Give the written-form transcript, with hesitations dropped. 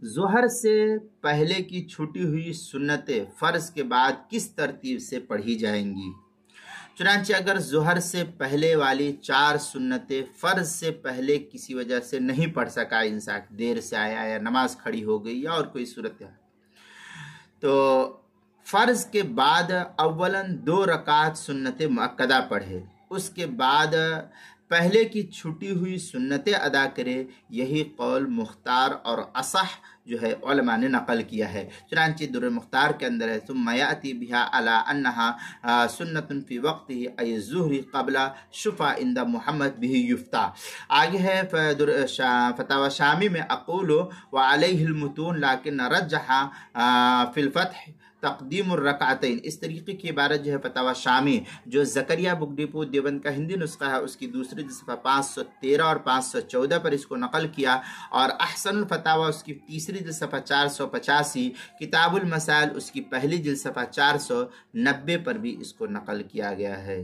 ظہر سے پہلے کی چھٹی ہوئی سنتیں فرض کے بعد کس ترتیب سے پڑھی جائیں گی؟ چنانچہ اگر ظہر سے پہلے والی 4 سنتیں فرض سے پہلے کسی وجہ سے نہیں پڑھ سکا انسان، دیر سے آیا یا نماز کھڑی ہو گئی یا اور کوئی صورت ہے، تو فرض کے بعد اولاً 2 رکعت سنت مؤکدہ پڑھے، اس کے بعد پہلے کی چھٹی ہوئی سنتیں ادا کرے۔ یہی قول مختار اور اصح جو ہے علماء نے نقل کیا ہے۔ چنانچہ در مختار کے اندر ہے ثم یأتی بها علی انها سنت فی وقتہ ای الظہر قبل شفع عند محمد به یفتح۔ آگے ہے فتاوی شامی میں اقول وعلیہ المتون لیکن رجح فی الفتح تقدیم الرکعتین، اس طریقے کی عبارت جو ہے فتاوی شامی جو زکریہ بک ڈپو دیوبند کا ہندی نسخہ ہے اس کی دوسری جلد صفحہ 513 اور 514 پر اس کو نقل کیا، اور احسن الفتاوی اس کی تیسری جلد صفحہ 485، کتاب المسائل اس کی پہلی جلد صفحہ 490 پر بھی اس کو نقل کیا گیا ہے۔